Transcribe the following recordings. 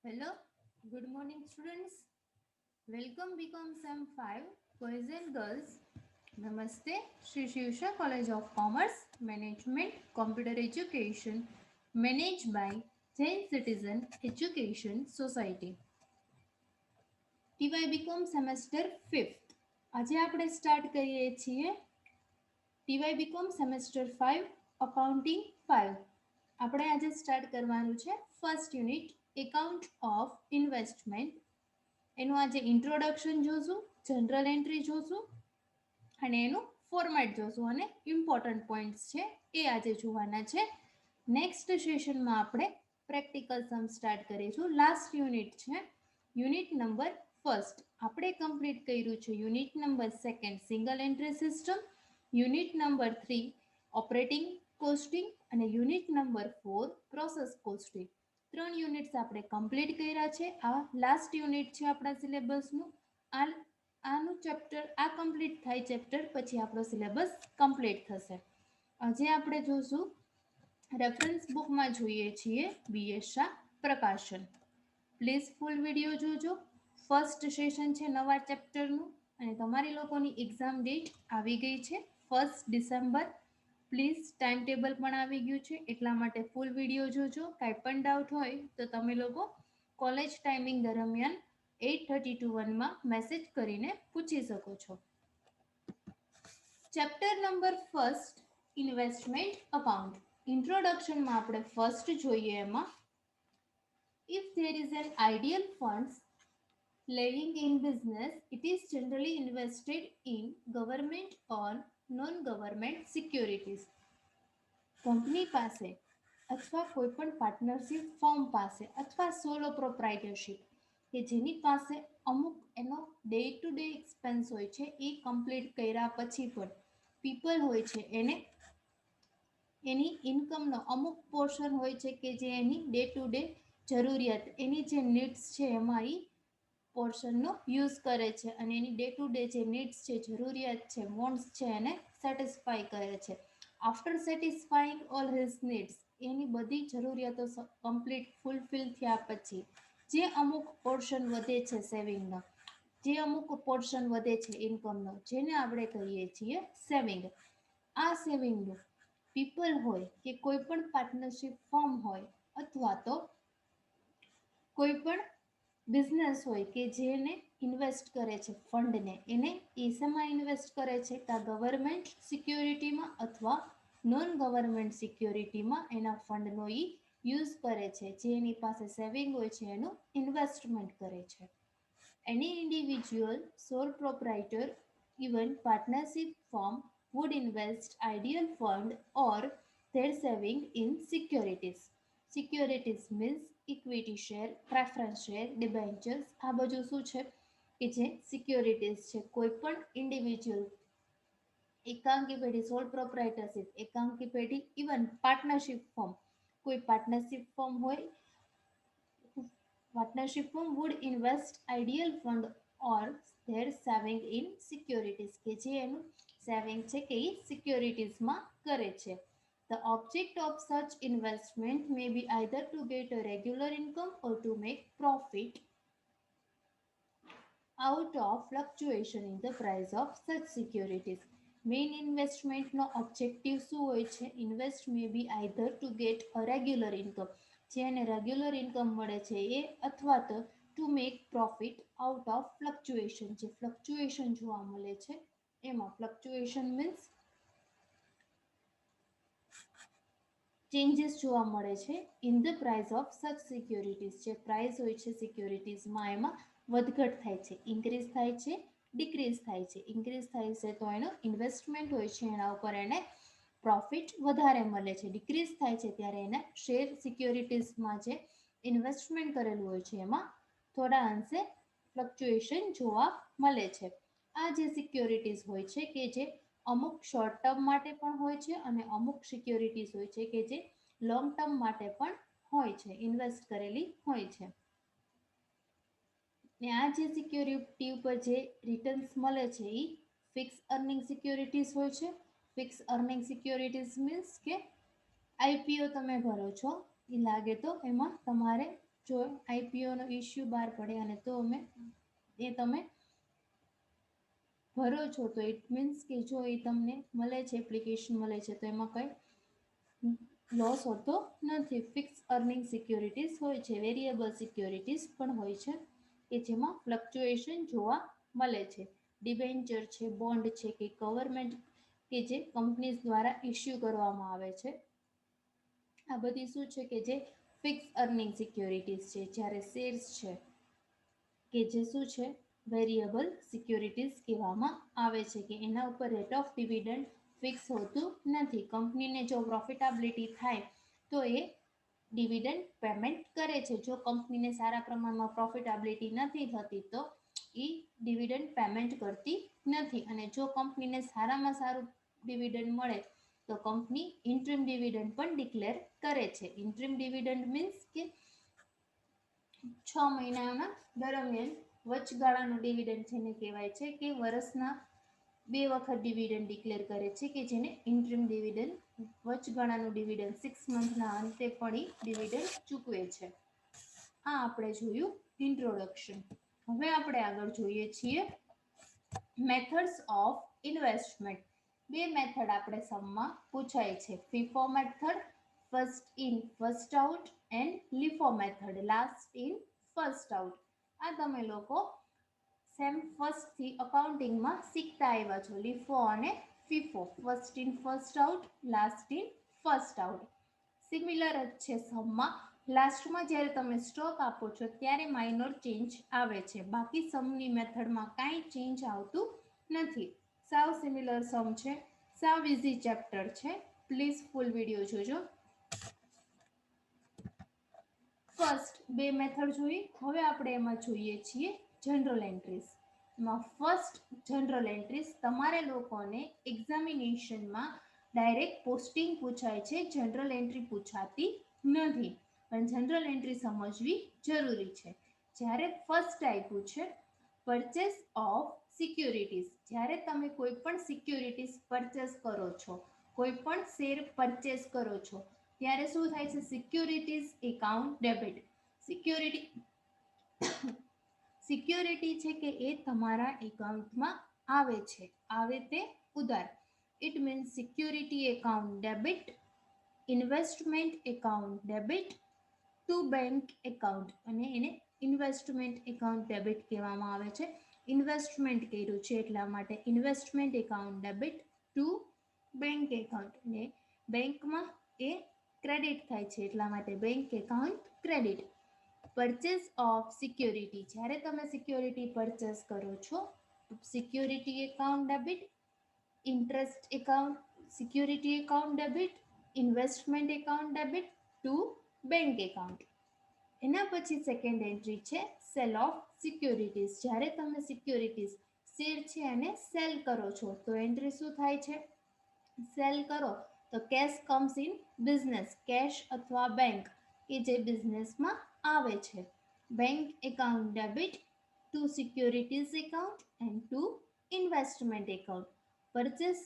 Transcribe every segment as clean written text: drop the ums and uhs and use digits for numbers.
Hello, good morning students. Welcome become Sem 5 Boys and Girls. Namaste, Shri Shivsha College of Commerce, Management, Computer Education, managed by Jain Citizen Education Society. TY become semester 5th. આજે આપણે start કરીએ છીએ TY become semester 5 accounting 5. આપણે આજે start કરવાનું છે first unit account of investment. એનું આજે ઇન્ટ્રોડક્શન જોશું, જનરલ એન્ટ્રી જોશું અને એનું ફોર્મેટ જોશું અને ઇમ્પોર્ટન્ટ પોઈન્ટ્સ છે એ આજે જોવાના છે. નેક્સ્ટ સેશનમાં આપણે પ્રેક્ટિકલ સમ સ્ટાર્ટ કરીશું. લાસ્ટ યુનિટ છે યુનિટ નંબર ફર્સ્ટ. આપણે કમ્પ્લીટ કર્યું છે unit number second single entry system, unit number 3 operating costing અને unit number 4 process costing. 3 units આપણે કમ્પ્લીટ કર્યા છે. આ લાસ્ટ યુનિટ છે આપણા સિલેબસનું. આનું ચેપ્ટર આ કમ્પ્લીટ થાય ચેપ્ટર પછી આપણો સિલેબસ કમ્પ્લીટ થશે. આજે આપણે જોશું રેફરન્સ બુકમાં જોઈએ છીએ BS શાહ પ્રકાશન. પ્લીઝ ફૂલ વિડીયો જોજો. ફર્સ્ટ સેશન છે નવા ચેપ્ટરનું અને તમારી લોકોની એક્ઝામ ડેટ આવી ગઈ છે 1 ડિસેમ્બર. પ્લીઝ ટાઈમ ટેબલ પણ આવી ગયું છે એટલા માટે ફૂલ વિડીયો જોજો. કાંઈ પણ ડાઉટ હોય તો તમે લોકો કોલેજ ટાઈમિંગ દરમિયાન 8:30 માં મેસેજ કરીને પૂછી શકો છો. Chapter number first investment account. ઇન્ટ્રોડક્શનમાં આપણે ફર્સ્ટ જોઈએ એમાં if there is an ideal funds laying in business, it is generally invested in government or non-government securities. Company પાસે અથવા કોઈપણ પાર્ટનરશિપ ફર્મ પાસે અથવા સોલો પ્રોપ્રાઇટરશિપ કે જેની પાસે અમુક એનો ડે ટુ ડે એક્સપેન્સ હોય છે એ કમ્પ્લીટ કર્યા પછી પણ પીપલ હોય છે એને એની ઇન્કમનો અમુક પોર્શન હોય છે કે જે એની ડે ટુ ડે જરૂરિયાત એની જે નીડ્સ છે એમાં એ પોર્શનનો યુઝ કરે છે અને એની ડે ટુ ડે જે નીડ્સ છે જરૂરિયાત છે વોન્ટ્સ છે એને સેટિસ્ફાય કરે છે. After satisfying all his needs એની બધી જરૂરિયાતો કમ્પ્લીટ ફૂલફિલ થયા પછી જે અમુક પોર્શન વધે છે સેવિંગનો, જે અમુક પોર્શન વધે છે ઇન્કમનો, જેને આપણે કહીએ છીએ સેવિંગ. આ સેવિંગનું પીપલ હોય કે કોઈ પણ પાર્ટનરશિપ ફર્મ હોય અથવા તો કોઈ પણ બિઝનેસ હોય કે જેને ઇન્વેસ્ટ કરે છે ફંડને, એને એસામાં ઇન્વેસ્ટ કરે છે કાં ગવર્મેન્ટ સિક્યોરિટીમાં અથવા નોન ગવર્મેન્ટ સિક્યોરિટીમાં એના ફંડનો એ યુઝ કરે છે. જે એની પાસે સેવિંગ હોય છે એનું ઇન્વેસ્ટમેન્ટ કરે છે. એની individual solve proprietor even partnership firm would invest ideal fund or their saving in securities. Securities means equity share, preference share, debentures. આ બધું શું છે કે જે સિક્યોરિટીઝ છે. કોઈ પણ ઇન્ડિવિજ્યુઅલ એકાંકી પેઢી સોલ પ્રોપ્રાઇટરશિપ, એકાંકી પેઢી ઇવન પાર્ટનરશિપ ફર્મ, કોઈ પાર્ટનરશિપ ફર્મ હોય partnership firm would invest ideal fund or their saving in securities કે જે એનું સેવિંગ છે કે એ સિક્યોરિટીઝમાં કરે છે. The object of such investment may be either to get a regular income or to make profit out of fluctuation in the price of such securities. Main ઇન્વેસ્ટમેન્ટનો objective શું હોય છે? Invest may be either to get a regular income, જેને regular income મળે છે એ, અથવા તો to make profit out of fluctuation, જે ફ્લક્ચ્યુએશન જોવા મળે છે એમાં. ફ્લક્ચ્યુએશન મીન્સ ચેન્જીસ જોવા મળે છે ઇન ધ પ્રાઇસ ઓફ સચ સિક્યોરિટીઝ. જે પ્રાઇસ હોય છે સિક્યોરિટીઝમાં એમાં વધઘટ થાય છે, ઇન્ક્રીઝ થાય છે, ડિક્રીઝ થાય છે. ઇન્ક્રીઝ થાય છે તો એનો ઇન્વેસ્ટમેન્ટ હોય છે એના ઉપર એને પ્રોફિટ વધારે મળે છે. ડિક્રીઝ થાય છે ત્યારે એને શેર સિક્યોરિટીઝમાં જે ઇન્વેસ્ટમેન્ટ કરેલું હોય છે એમાં થોડા અંશે ફ્લક્ચ્યુએશન જોવા મળે છે. આ જે સિક્યોરિટીઝ હોય છે કે જે અમુક શોર્ટ ટર્મ માટે પણ હોય છે અને અમુક સિક્યોરિટીઝ હોય છે કે જે લોંગ ટર્મ માટે પણ હોય છે, ઇન્વેસ્ટ કરેલી હોય છે. ને આ જે સિક્યોરિટી ઉપર જે રિટર્ન્સ મળે છે એ ફિક્સ અર્નિંગ સિક્યોરિટીઝ હોય છે. ફિક્સ અર્નિંગ સિક્યોરિટીઝ મીન્સ કે આઈપીઓ તમે ભરો છો એ લાગે તો એમાં તમારે જો આઈપીઓનો ઇશ્યુ બહાર પડે અને તો અમે એ તમે ભરો છો તો ઇટ મીન્સ કે જો એ તમને મળે છે એપ્લિકેશન મળે છે તો એમાં કંઈ લોસ હોતો નથી. ફિક્સ અર્નિંગ સિક્યોરિટીઝ હોય છે, વેરિયેબલ સિક્યોરિટીઝ પણ હોય છે કે જેમાં ફ્લક્ચ્યુએશન જોવા મળે છે. ડિબેન્ચર છે, બોન્ડ છે કે ગવર્મેન્ટ કે જે કંપનીઝ દ્વારા ઇસ્યુ કરવામાં આવે છે, આ બધી શું છે કે જે ફિક્સ અર્નિંગ સિક્યોરિટીઝ છે. જ્યારે શેર્સ છે કે જે શું છે વેરિયેબલ સિક્યોરિટીઝ કહેવામાં આવે છે કે એના ઉપર રેટ ઓફ ડિવિડન્ડ ફિક્સ હોતું નથી. કંપનીને જો પ્રોફિટેબિલિટી થાય તો એ ડિવિડન્ડ પેમેન્ટ કરે છે. જો કંપનીને સારા પ્રમાણમાં પ્રોફિટેબિલિટી નથી થતી તો એ ડિવિડન્ડ પેમેન્ટ કરતી નથી. અને જો કંપનીને સારામાં સારું ડિવિડન્ડ મળે તો કંપની ઇન્ટ્રીમ ડિવિડન્ડ પણ ડિક્લેર કરે છે. ઇન્ટ્રીમ ડિવિડન્ડ મીન્સ કે 6 મહિનાના દરમિયાન વચગાળાનું ડિવિડન્ડ જેને કહેવાય છે કે વર્ષના 2 વખત ડિવિડન્ડ ડિક્લેર કરે છે કે જેને ઇન્ટ્રીમ ડિવિડન્ડ, વચગાળાનું ડિવિડન્ડ 6 મંથના અંતે પણ ડિવિડન્ડ ચૂકવે છે. આ આપણે જોયું ઇન્ટ્રોડક્શન. હવે આપણે આગળ જોઈએ છીએ મેથડ્સ ઓફ ઇન્વેસ્ટમેન્ટ. બે મેથડ આપણે સમમાં પૂછાય છે. FIFO method, first in first out, and LIFO method, last in first out. આ તમે લોકો સેમ ફર્સ્ટથી અકાઉન્ટિંગમાં શીખતા આવ્યા છો. લીફો અને FIFO, first in first out, last in first out. Similar જ છે સમમાં. લાસ્ટમાં જ્યારે તમે સ્ટોક આપો છો ત્યારે માઇનોર ચેન્જ આવે છે, બાકી સમની મેથડમાં કાંઈ ચેન્જ આવતું નથી. સાવ સિમિલર સમ છે, સાવ ઇઝી ચેપ્ટર છે. પ્લીઝ ફૂલ વિડીયો જોજો. ફર્સ્ટ બે મેથડ જોઈ. હવે આપણે એમાં જોઈએ છીએ જનરલ એન્ટ્રીઝ. એમાં ફર્સ્ટ જનરલ એન્ટ્રીઝ તમારે લોકોને એક્ઝામિનેશનમાં ડાયરેક્ટ પોસ્ટિંગ પૂછાય છે, જનરલ એન્ટ્રી પૂછાતી નથી, પણ જનરલ એન્ટ્રી સમજવી જરૂરી છે. જ્યારે ફર્સ્ટ આપ્યું છે પરચેસ ઓફ સિક્યોરિટીઝ, જ્યારે તમે કોઈ પણ સિક્યોરિટીઝ પરચેસ કરો છો, કોઈ પણ શેર પરચેસ કરો છો ત્યારે શું થાય છે? Securities account debit. સિક્યોરિટી છે કે એ તમારા એકાઉન્ટમાં આવે છે, આવે તે ઉધાર. It means security account debit, investment account debit two bank account, અને એને ઇન્વેસ્ટમેન્ટ એકાઉન્ટ ડેબિટ કહેવામાં આવે છે. ઇન્વેસ્ટમેન્ટ કર્યું છે એટલા માટે investment account debit two bank account, અને બેંકમાં એ ક્રેડિટ થાય છે એટલા માટે bank account credit. Purchase of security, જ્યારે તમે સિક્યોરિટી પરચેસ કરો છો, security account debit, interest account, security account debit, investment account debit two bank account. એના પછી સેકન્ડ એન્ટ્રી છે સેલ ઓફ સિક્યોરિટીઝ. જ્યારે તમે સિક્યોરિટીઝ શેર છે અને સેલ કરો છો તો એન્ટ્રી શું થાય છે? સેલ કરો તો cash comes in business, cash અથવા બેંક કે જે બિઝનેસમાં આવે છે. Bank account debit to securities account and to investment account. Purchase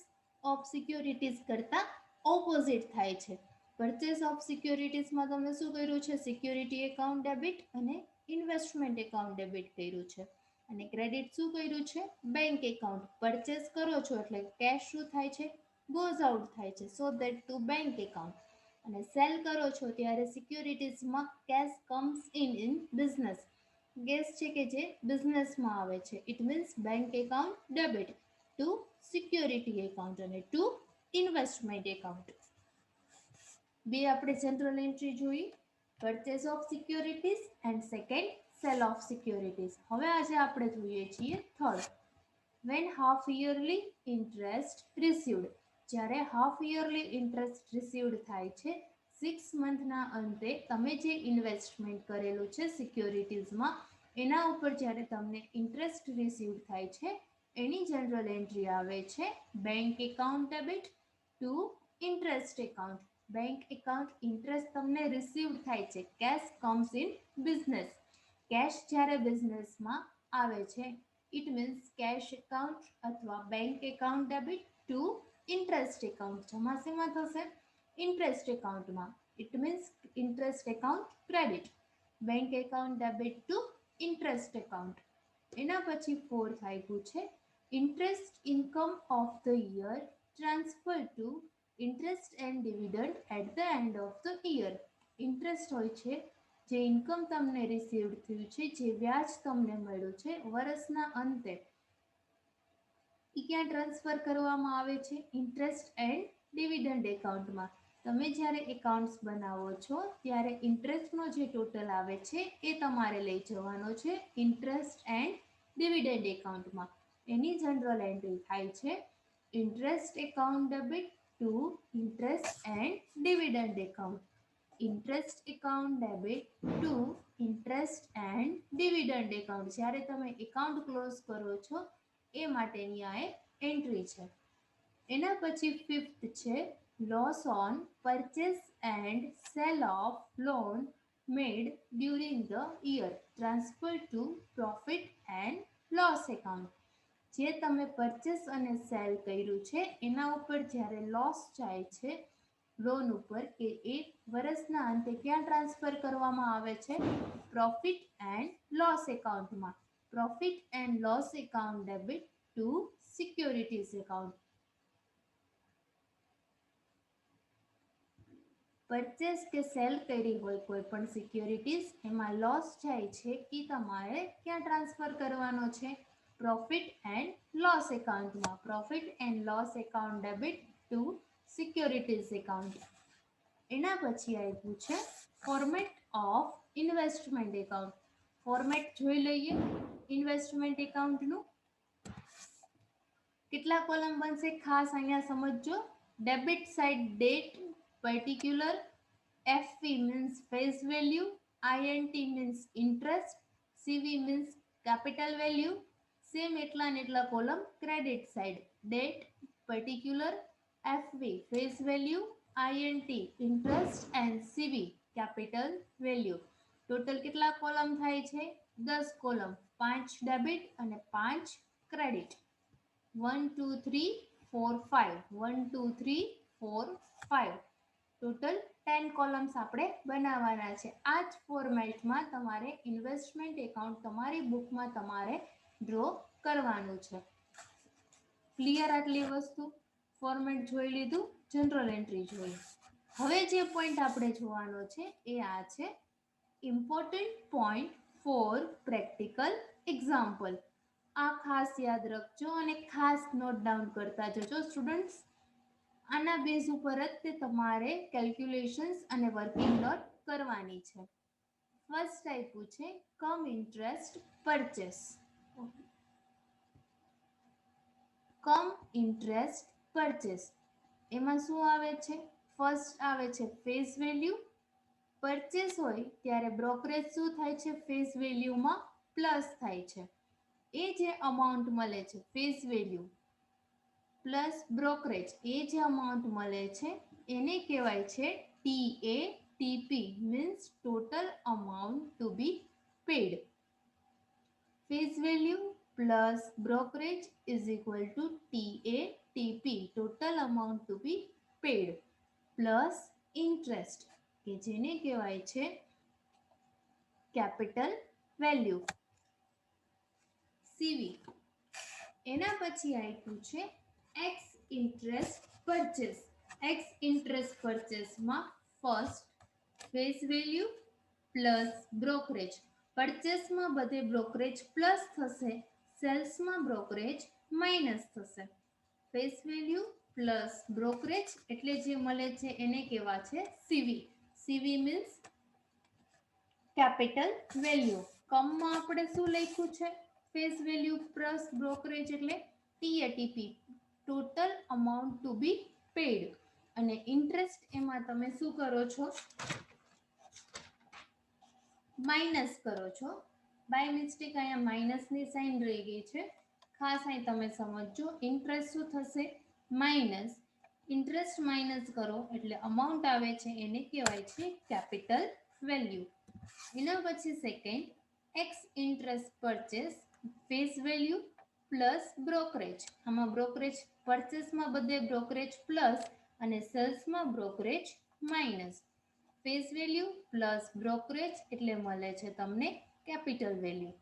of securities કરતાં ઓપોઝિટ થાય છે. પરચેસ ઓફ સિક્યોરિટીઝમાં તમે શું કર્યું છે? સિક્યોરિટી એકાઉન્ટ ડેબિટ અને ઇન્વેસ્ટમેન્ટ એકાઉન્ટ ડેબિટ કર્યું છે. અને ક્રેડિટ શું કર્યું છે? Bank account. પરચેસ કરો છો એટલે કેશ શું થાય છે? ગોઝ આઉટ થાય છે, so that to bank account. અને સેલ કરો છો ત્યારે સિક્યોરિટીઝમાં cash comes in business. Cash છે કે જે બિઝનેસમાં આવે છે. It means bank account debit to security account અને ટુ ઇન્વેસ્ટમેન્ટ એકાઉન્ટ. બે આપણે જનરલ એન્ટ્રી જોઈ, purchase of securities and second sale of securities. હવે આજે આપણે જોઈએ છીએ third, when half yearly interest received. જ્યારે હાફ યરલી ઇન્ટરેસ્ટ રિસીવડ થાય છે, 6 મંથના અંતે તમે જે ઇન્વેસ્ટમેન્ટ કરેલું છે સિક્યોરિટીઝમાં એના ઉપર જ્યારે તમને ઇન્ટરેસ્ટ રિસીવ થાય છે એની જનરલ એન્ટ્રી આવે છે bank account debit to interest account. Bank account interest તમને રિસીવ થાય છે, cash comes in business. Cash જ્યારે બિઝનેસમાં આવે છે ઇટ મીન્સ કેશ એકાઉન્ટ અથવા bank account debit to interest account. જમા શેમાં થશે? ઇન્ટરેસ્ટ એકાઉન્ટમાં. It means interest account credit. Bank account debit to interest account. એના પછી ફોર્થ આપ્યું છે interest income of the year transfer to interest and dividend at the end of the year. Interest હોય છે જે ઇન્કમ તમને received થયું છે, જે વ્યાજ તમને મળ્યું છે વર્ષના અંતે, એ ક્યાં ટ્રાન્સફર કરવામાં આવે છે? ઇન્ટરેસ્ટ એન્ડ ડિવિડન્ડ એકાઉન્ટમાં. તમે જ્યારે એકાઉન્ટ્સ બનાવો છો ત્યારે ઇન્ટરેસ્ટનો જે ટોટલ આવે છે એ તમારે લઈ જવાનો છે ઇન્ટરેસ્ટ એન્ડ ડિવિડન્ડ એકાઉન્ટમાં. એની જનરલ એન્ટ્રી થાય છે interest account debit to interest and dividend account. Interest account debit to interest and dividend account. જ્યારે તમે એકાઉન્ટ ક્લોઝ કરો છો એ માટેની આ એક એન્ટ્રી છે. એના પછી ફિફ્થ છે loss on purchase and cell of loan made during the year transfer two profit and loss account. જે તમે પરચેસ અને સેલ કર્યું છે એના ઉપર જ્યારે લોસ જાય છે લોન ઉપર, કે એ વર્ષના અંતે ક્યાં ટ્રાન્સફર કરવામાં આવે છે? પ્રોફિટ એન્ડ લોસ એકાઉન્ટમાં. Profit and loss account debit to securities account. Purchase કે સેલ કરી હોય કોઈ પણ સિક્યોરિટીઝ, એમાં લોસ જાય છે એ તમારે ક્યાં ટ્રાન્સફર કરવાનો છે? પ્રોફિટ એન્ડ લોસ એકાઉન્ટમાં. Profit and loss account debit to securities account. એના પછી આપ્યું છે format of investment account. Format જોઈ લઈએ ઇન્વેસ્ટમેન્ટ એકાઉન્ટનું. કેટલા કોલમ બનશે ખાસ અહીંયા સમજજો. Debit side date particular, FV means face value, INT means interest, CV means capital value. Same એટલા ને એટલા column credit side date particular, FV face value, INT interest and CV capital value. Total કેટલા column થાય છે? 10 column. 5 debit અને 5 credit. 1 2 3 4 5. 1 2 3 4 5. Total 10 columns આપણે બનાવવાના છે. આ જ ફોર્મેટમાં તમારે ઇન્વેસ્ટમેન્ટ એકાઉન્ટ તમારી બુકમાં તમારે ડ્રો કરવાનું છે. ક્લિયર આટલી વસ્તુ? ફોર્મેટ જોઈ લીધું, જનરલ એન્ટ્રી જોઈ. હવે જે પોઈન્ટ આપણે જોવાનો છે એ આ છે important point for practical example. આ ખાસ યાદ રાખજો અને ખાસ નોટ ડાઉન કરતા જજો સ્ટુડન્ટ્સ. આના બેઝ ઉપર જ તે તમારે કેલ્ક્યુલેશન્સ અને વર્કિંગ નોટ કરવાની છે. ફર્સ્ટ આપ્યું છે cum interest purchase. Cum interest purchase. એમાં શું આવે છે? ફર્સ્ટ આવે છે ફેસ વેલ્યુ. પરચેસ હોય ત્યારે બ્રોકરેજ શું થાય છે? ફેસ વેલ્યુમાં પ્લસ થાય છે. એ જે અમાઉન્ટ મળે છે ફેસ વેલ્યુ પ્લસ બ્રોકરેજ, એ જે અમાઉન્ટ મળે છે એને કહેવાય છે TATP means total amount to be paid. Face value plus brokerage is equal to TATP total amount to be paid plus interest કે જેને કહેવાય છે કેપિટલ વેલ્યુ CV. એના પછી આપ્યું છે ex interest purchase. Ex interest પરચેસમાં first face value plus brokerage. પરચેસમાં બધે બ્રોકરેજ પ્લસ થશે, સેલ્સમાં બ્રોકરેજ માઇનસ થશે. ફેસ વેલ્યુ પ્લસ બ્રોકરેજ એટલે જે મળે છે એને કહેવા છે CV. CV means capital value. કમમાં આપણે શું લખ્યું છે? ફેસ વેલ્યુ પ્લસ બ્રોકરેજ એટલે TATP total amount to be paid. અને ઇન્ટરેસ્ટ એમાં તમે શું કરો છો? માઇનસ કરો છો. બાય મિસ્ટેક અહીંયા માઇનસની સાઇન રહી ગઈ છે, ખાસ અહીં તમે સમજજો. ઇન્ટરેસ્ટ શું થશે? માઇનસ. ઇન્ટરેસ્ટ માઇનસ કરો એટલે અમાઉન્ટ આવે છે એને કહેવાય છે કેપિટલ વેલ્યુ. એના પછી second ex interest purchase. Face value plus brokerage. આમાં બ્રોકરેજ પરચેસમાં બધે બ્રોકરેજ પ્લસ અને સેલ્સમાં brokerage minus. Face value plus brokerage એટલે મળે છે તમને કેપિટલ વેલ્યુ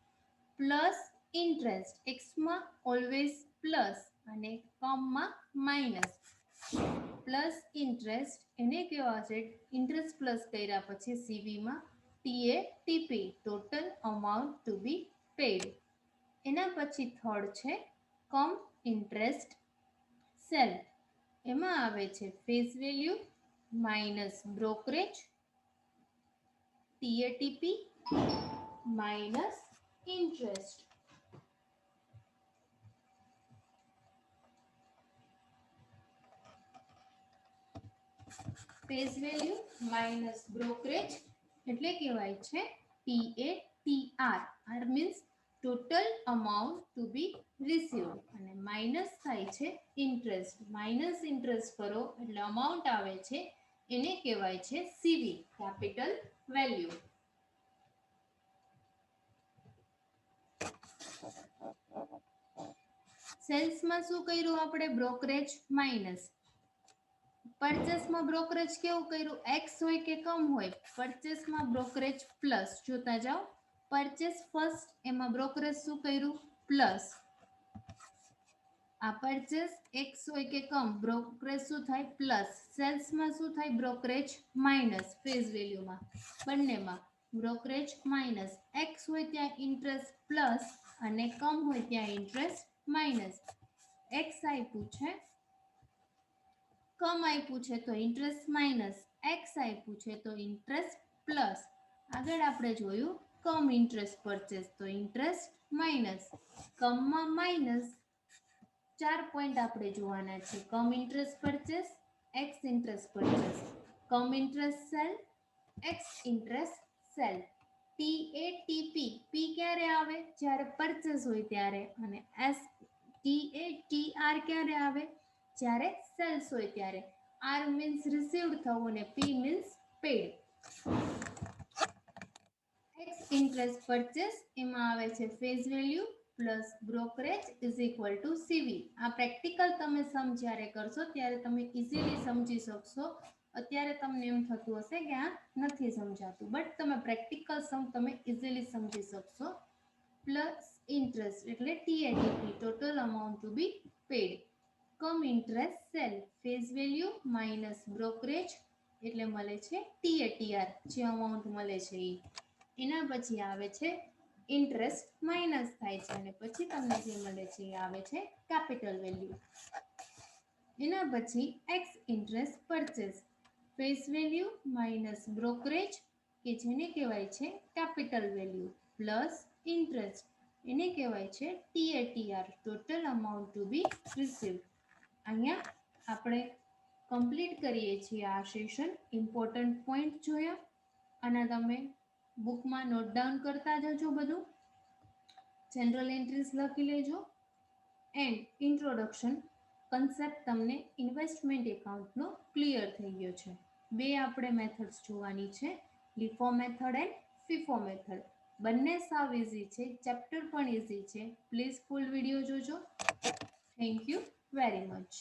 પ્લસ ઇન્ટરેસ્ટ એક્સમાં ઓલવેઝ પ્લસ અને કમમાં માઇનસ પ્લસ ઇન્ટરેસ્ટ એને કહેવા છે ઇન્ટરેસ્ટ પ્લસ કર્યા પછી સીવીમાં TA TP total amount to be paid એના પછી થર્ડ છે કમ ઇન્ટરેસ્ટ સેલ એમાં આવે છે face value minus brokerage TATP minus interest face value minus brokerage એટલે કહેવાય છે TATR R means total amount to be received અને માઇનસ થાય છે ઇન્ટરેસ્ટ માઇનસ ઇન્ટરેસ્ટ કરો એટલે અમાઉન્ટ આવે છે એને કહેવાય છે સીવી કેપિટલ વેલ્યુ સેલ્સમાં શું કર્યું આપણે બ્રોકરેજ માઇનસ પરચેસમાં બ્રોકરેજ કેવું કર્યું એક્સ હોય કે કમ હોય પરચેસમાં બ્રોકરેજ પ્લસ જોતા જાઓ પરચેસ ફર્સ્ટ એમાં બ્રોકરેજ શું કર્યું પ્લસ આ પરચેસ એક્સ હોય કે કમ બ્રોકરેજ શું થાય પ્લસ સેલ્સમાં શું થાય બ્રોકરેજ માઇનસ ફેસ વેલ્યુમાં બંનેમાં બ્રોકરેજ માઇનસ એક્સ હોય ત્યાં ઇન્ટરેસ્ટ પ્લસ અને કમ હોય ત્યાં ઇન્ટરેસ્ટ માઇનસ એક્સ આપ્યું છે કમ આપ્યું છે તો ઇન્ટરેસ્ટ માઇનસ એક્સ આપ્યું છે તો ઇન્ટરેસ્ટ પ્લસ આગળ આપણે જોયું કમ ઇન્ટરેસ્ટ પરચેસ તો ઇન્ટરેસ્ટ માઇનસ કમમાં માઇનસ 4 પોઈન્ટ આપણે જોવાના છે cum interest purchase ex interest purchase cum interest sale ex interest sale TATP P ક્યારે આવે જ્યારે પરચેસ હોય ત્યારે અને એસ ટીએટીઆર ક્યારે આવે જ્યારે સેલ્સ હોય ત્યારે આર મીન્સ રિસીવ્ડ થવું અને P means paid ex interest purchase એમાં આવે છે face value plus brokerage is equal to CV આ પ્રેક્ટિકલ તમે સમ જ્યારે કરશો ત્યારે તમે ઇઝીલી સમજી શકશો અત્યારે તમને એમ થતું હશે કે આ નથી સમજાતું બટ તમે પ્રેક્ટિકલ સમ તમે ઇઝીલી સમજી શકશો પ્લસ ઇન્ટરેસ્ટ એટલે TATP total amount to be paid cum interest sale face value minus brokerage એટલે મળે છે ટીએટીઆર જે અમાઉન્ટ મળે છે એના પછી આવે છે ઇન્ટરેસ્ટ માઇનસ થાય છે અને પછી તમને જે મળે છે એ આવે છે કેપિટલ વેલ્યુ એના પછી x interest purchase face value minus brokerage કે જેને કહેવાય છે કેપિટલ વેલ્યુ પ્લસ ઇન્ટરેસ્ટ એને કહેવાય છે ટીએટીઆર total amount to be received અહીંયા આપણે કમ્પ્લીટ કરીએ છીએ આ સેશન ઇમ્પોર્ટન્ટ પોઈન્ટ જોયા અને તમે બુકમાં નોટ ડાઉન કરતા જજો બધું જનરલ એન્ટ્રીઝ લખી લેજો એન્ડ ઇન્ટ્રોડક્શન કન્સેપ્ટ તમને ઇન્વેસ્ટમેન્ટ એકાઉન્ટનો ક્લિયર થઈ ગયો છે બે આપણે મેથડ્સ જોવાની છે લીફો મેથડ એન્ડ ફીફો મેથડ બંને સાવ ઇઝી છે ચેપ્ટર પણ ઇઝી છે પ્લીઝ ફૂલ વિડીયો જોજો થેન્ક યુ વેરી મચ